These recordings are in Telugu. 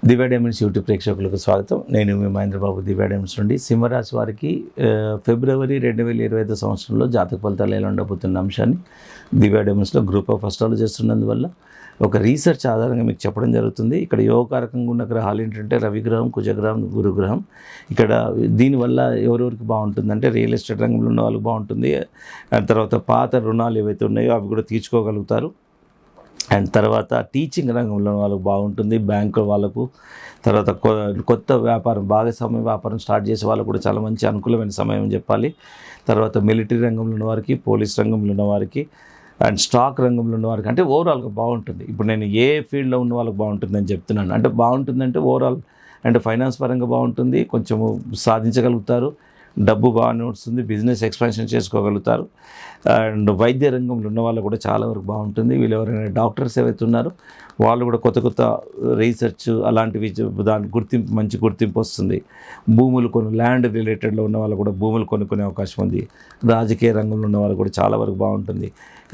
దివ్య డైమండ్స్ యూట్యూబ్ ప్రేక్షకులకు స్వాగతం. నేను మీ మహేంద్రబాబు, దివ్య డైమండ్స్ నుండి. సింహరాశి వారికి ఫిబ్రవరి 2025 సంవత్సరంలో జాతక ఫలితాలు ఎలా ఉండబోతున్న అంశాన్ని దివ్య డైమండ్స్లో గ్రూప్ ఆఫ్ అస్ట్రాలజీ చేస్తున్నందువల్ల ఒక రీసెర్చ్ ఆధారంగా మీకు చెప్పడం జరుగుతుంది. ఇక్కడ యోగకారకంగా ఉన్న గ్రహాలు ఏంటంటే రవిగ్రహం, కుజగ్రహం, గురుగ్రహం. ఇక్కడ దీనివల్ల ఎవరెవరికి బాగుంటుందంటే రియల్ ఎస్టేట్ రంగంలో ఉన్న వాళ్ళకి బాగుంటుంది. అండ్ తర్వాత పాత రుణాలు ఏవైతే ఉన్నాయో అవి కూడా తీర్చుకోగలుగుతారు. అండ్ తర్వాత టీచింగ్ రంగంలో వాళ్ళకు బాగుంటుంది, బ్యాంకు వాళ్ళకు. తర్వాత కొత్త వ్యాపారం, భాగస్వామ్య వ్యాపారం స్టార్ట్ చేసే వాళ్ళకు కూడా చాలా మంచి అనుకూలమైన సమయం అని చెప్పాలి. తర్వాత మిలిటరీ రంగంలో ఉన్న వారికి, పోలీస్ రంగంలో ఉన్న వారికి, అండ్ స్టాక్ రంగంలో ఉన్న వారికి, అంటే ఓవరాల్గా బాగుంటుంది. ఇప్పుడు నేను ఏ ఫీల్డ్లో ఉన్న వాళ్ళకి బాగుంటుందని చెప్తున్నాను. అంటే బాగుంటుందంటే ఓవరాల్ అంటే ఫైనాన్స్ పరంగా బాగుంటుంది, కొంచెము సాధించగలుగుతారు, డబ్బు బాగానే వస్తుంది, బిజినెస్ ఎక్స్పాన్షన్ చేసుకోగలుగుతారు. అండ్ వైద్య రంగంలో ఉన్న వాళ్ళు కూడా చాలా వరకు బాగుంటుంది. వీళ్ళు ఎవరైనా డాక్టర్స్ ఏవైతే ఉన్నారో వాళ్ళు కూడా కొత్త కొత్త రీసెర్చ్ అలాంటివి దాని గుర్తింపు, మంచి గుర్తింపు వస్తుంది. భూములు ల్యాండ్ రిలేటెడ్లో ఉన్న వాళ్ళు కూడా భూములు కొనుక్కునే అవకాశం ఉంది. రాజకీయ రంగంలో ఉన్న వాళ్ళు కూడా చాలా వరకు బాగుంటుంది.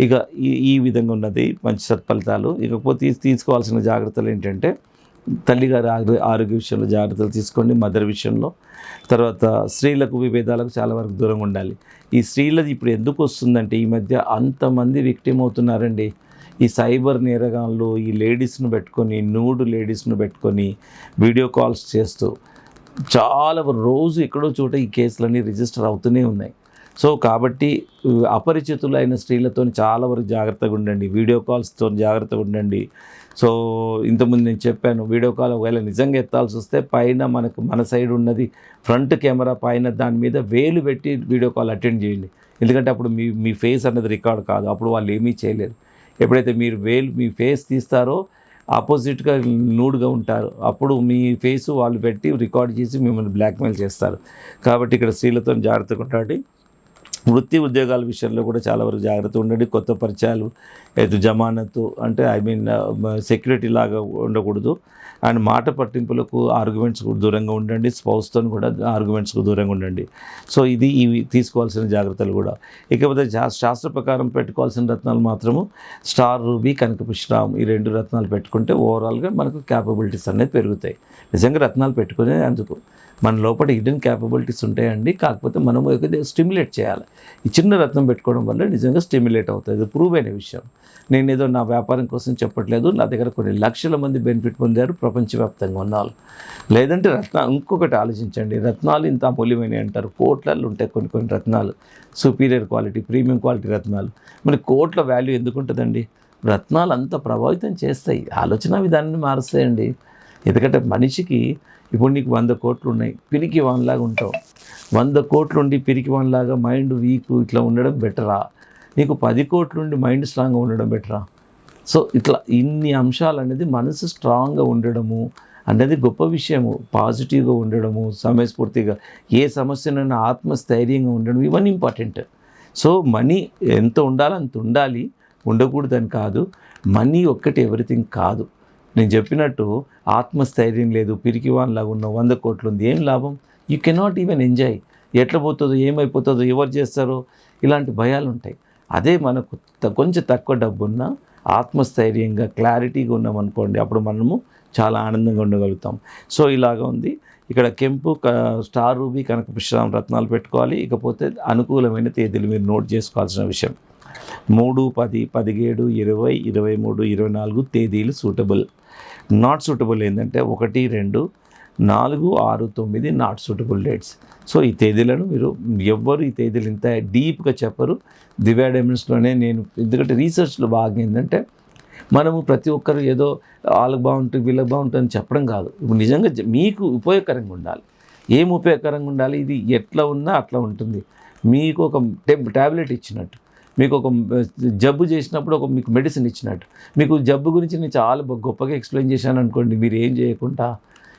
ఇక ఈ విధంగా ఉన్నది మంచి సత్ఫలితాలు. ఇకపోతే తీసుకోవాల్సిన జాగ్రత్తలు ఏంటంటే తల్లిగారి ఆరోగ్య విషయంలో జాగ్రత్తలు తీసుకోండి, మదర్ విషయంలో. తర్వాత స్త్రీలకు విభేదాలకు చాలా వరకు దూరంగా ఉండాలి. ఈ స్త్రీలది ఇప్పుడు ఎందుకు వస్తుందంటే ఈ మధ్య అంతమంది విక్టిమ్ అవుతున్నారండి. ఈ సైబర్ నేరగాళ్ళు ఈ లేడీస్ను పెట్టుకొని, నూడు లేడీస్ను పెట్టుకొని వీడియో కాల్స్ చేస్తూ చాలా రోజు ఎక్కడో చోట ఈ కేసులన్నీ రిజిస్టర్ అవుతూనే ఉన్నాయి. సో కాబట్టి అపరిచితులైన స్త్రీలతో చాలా వరకు జాగ్రత్తగా ఉండండి, వీడియో కాల్స్తో జాగ్రత్తగా ఉండండి. సో ఇంతకుముందు నేను చెప్పాను, వీడియో కాల్ ఒకవేళ నిజంగా ఎత్తాల్సి వస్తే పైన మన సైడ్ ఉన్నది ఫ్రంట్ కెమెరా పైన దాని మీద వేలు పెట్టి వీడియో కాల్ అటెండ్ చేయండి. ఎందుకంటే అప్పుడు మీ ఫేస్ అన్నది రికార్డ్ కాదు, అప్పుడు వాళ్ళు ఏమీ చేయలేరు. ఎప్పుడైతే మీరు మీ ఫేస్ తీస్తారో ఆపోజిట్గా నూడ్గా ఉంటారు, అప్పుడు మీ ఫేసు వాళ్ళు పెట్టి రికార్డ్ చేసి మిమ్మల్ని బ్లాక్మెయిల్ చేస్తారు. కాబట్టి ఇక్కడ స్త్రీలతో జాగ్రత్తగా ఉండండి. వృత్తి ఉద్యోగాల విషయంలో కూడా చాలా వరకు జాగ్రత్త ఉండండి. కొత్త పరిచయాలు, జమానతు అంటే సెక్యూరిటీ లాగా ఉండకూడదు. అండ్ మాట పట్టింపులకు, ఆర్గ్యుమెంట్స్కు దూరంగా ఉండండి. స్పౌస్తో కూడా ఆర్గ్యుమెంట్స్కు దూరంగా ఉండండి. సో ఇవి తీసుకోవాల్సిన జాగ్రత్తలు కూడా. ఇకపోతే శాస్త్ర ప్రకారం పెట్టుకోవాల్సిన రత్నాలు మాత్రము స్టార్ రూబీ, కనకపుష్పరామ్, ఈ 2 రత్నాలు పెట్టుకుంటే ఓవరాల్గా మనకు క్యాపబిలిటీస్ అనేది పెరుగుతాయి. నిజంగా రత్నాలు పెట్టుకునే అందుకు మన లోపల హిడెన్ క్యాపబిలిటీస్ ఉంటాయండి. కాకపోతే మనము స్టిమ్యులేట్ చేయాలి. ఈ చిన్న రత్నం పెట్టుకోవడం వల్ల నిజంగా స్టిమ్యులేట్ అవుతుంది. ఇది ప్రూవ్ అయిన విషయం. నేను ఏదో నా వ్యాపారం కోసం చెప్పట్లేదు. నా దగ్గర కొన్ని లక్షల మంది బెనిఫిట్ పొందారు ప్రపంచవ్యాప్తంగా ఉన్నారు. లేదంటే ఇంకొకటి ఆలోచించండి, రత్నాలు ఇంత అమూల్యమైనవి అంటారు. కోట్లలో ఉంటాయి కొన్ని రత్నాలు, సుపీరియర్ క్వాలిటీ, ప్రీమియం క్వాలిటీ రత్నాలు. మరి కోట్ల వాల్యూ ఎందుకు ఉంటుందండి? రత్నాలు అంత ప్రభావితం చేస్తాయి, ఆలోచన విధానాన్ని మారుస్తాయండి. ఎందుకంటే మనిషికి ఇప్పుడు నీకు 100 కోట్లు ఉన్నాయి, పిరికి వాన్లాగా ఉంటావు. 100 కోట్లు ఉండి పిరికి వాన్లాగా మైండ్ వీక్ ఇట్లా ఉండడం బెటరా? నీకు 10 కోట్లు ఉండి మైండ్ స్ట్రాంగ్గా ఉండడం బెటరా? సో ఇట్లా ఇన్ని అంశాలు అనేది మనసు స్ట్రాంగ్గా ఉండడము అనేది గొప్ప విషయము. పాజిటివ్గా ఉండడము, సమయస్ఫూర్తిగా ఏ సమస్యనైనా ఆత్మస్థైర్యంగా ఉండడం, ఇవన్నీ ఇంపార్టెంట్. సో మనీ ఎంత ఉండాలో అంత ఉండాలి, ఉండకూడదని కాదు. మనీ ఒక్కటి ఎవ్రీథింగ్ కాదు. నేను చెప్పినట్టు ఆత్మస్థైర్యం లేదు, పిరికివాన్లాగా ఉన్న 100 కోట్లు ఉంది, ఏం లాభం? You cannot even enjoy. ఎట్లా పోతుందో, ఏమైపోతుందో, ఎవరు చేస్తారో, ఇలాంటి భయాలు ఉంటాయి. అదే మనకు కొంచెం తక్కువ డబ్బున్నా ఆత్మస్థైర్యంగా క్లారిటీగా ఉన్నామనుకోండి, అప్పుడు మనము చాలా ఆనందంగా ఉండగలుగుతాం. సో ఇలాగా ఉంది. ఇక్కడ కెంపు, స్టార్ రూబీ, కనకపుష్పరామ్ రత్నాలు పెట్టుకోవాలి. ఇకపోతే అనుకూలమైన తేదీలు మీరు నోట్ చేసుకోవాల్సిన విషయం: 3, 10, 17, 20, 23, 24 తేదీలు సూటబుల్. నాట్ సూటబుల్ ఏంటంటే 1, 2, 4, 6, 9 నాట్ సూటబుల్ డేట్స్. సో ఈ తేదీలను మీరు ఎవ్వరు ఈ తేదీలు ఇంత డీప్గా చెప్పరు. దివ్య డైమండ్స్లోనే నేను, ఎందుకంటే రీసెర్చ్లో బాగా ఏంటంటే మనము ప్రతి ఒక్కరు ఏదో వాళ్ళకి బాగుంటుంది, వీళ్ళకి బాగుంటుంది అని చెప్పడం కాదు. ఇప్పుడు నిజంగా మీకు ఉపయోగకరంగా ఉండాలి. ఏం ఉపయోగకరంగా ఉండాలి? ఇది ఎట్లా ఉన్నా అట్లా ఉంటుంది. మీకు ఒక ట్యాబ్లెట్ ఇచ్చినట్టు, మీకు ఒక జబ్బు చేసినప్పుడు మీకు మెడిసిన్ ఇచ్చినట్టు. మీకు జబ్బు గురించి నేను చాలా గొప్పగా ఎక్స్ప్లెయిన్ చేశాను అనుకోండి, మీరు ఏం చేయకుండా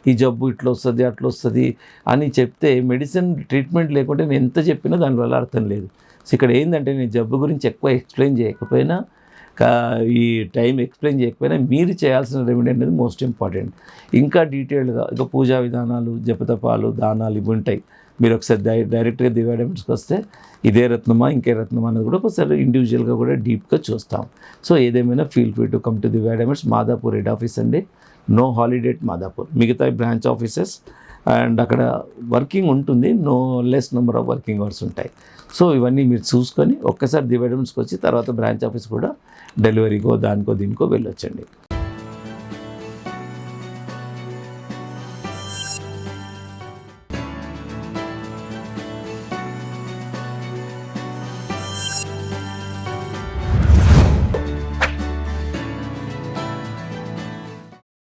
ఈ జబ్బు ఇట్లా వస్తుంది, అట్లా వస్తుంది అని చెప్తే మెడిసిన్ ట్రీట్మెంట్ లేకుంటే నేను ఎంత చెప్పినా దానివల్ల అర్థం లేదు. సో ఇక్కడ ఏంటంటే నేను జబ్బు గురించి ఎక్కువ ఎక్స్ప్లెయిన్ చేయకపోయినా ఈ టైం ఎక్స్ప్లెయిన్ చేయకపోయినా మీరు చేయాల్సిన రెమెడీ అనేది మోస్ట్ ఇంపార్టెంట్. ఇంకా డీటెయిల్డ్గా ఇక పూజా విధానాలు, జపతపాలు, దానాలు ఇవి ఉంటాయి. మీరు ఒకసారి డైరెక్ట్గా దివ్య డైమండ్స్కి వస్తే ఇదే రత్నమా ఇంకే రత్నమా అనేది కూడా ఒకసారి ఇండివిజువల్గా కూడా డీప్గా చూస్తాం. సో ఏదేమైనా feel free to come to Divya diamonds, Madhapur head office అండి. No holiday at Madhapur. మిగతా బ్రాంచ్ ఆఫీసెస్ అండ్ అక్కడ వర్కింగ్ ఉంటుంది, no less number of working hours ఉంటాయి. సో ఇవన్నీ మీరు చూసుకొని ఒక్కసారి దివ్య డైమండ్స్కి వచ్చి తర్వాత బ్రాంచ్ ఆఫీస్ కూడా డెలివరీకో దానికో దీనికో వెళ్ళొచ్చండి.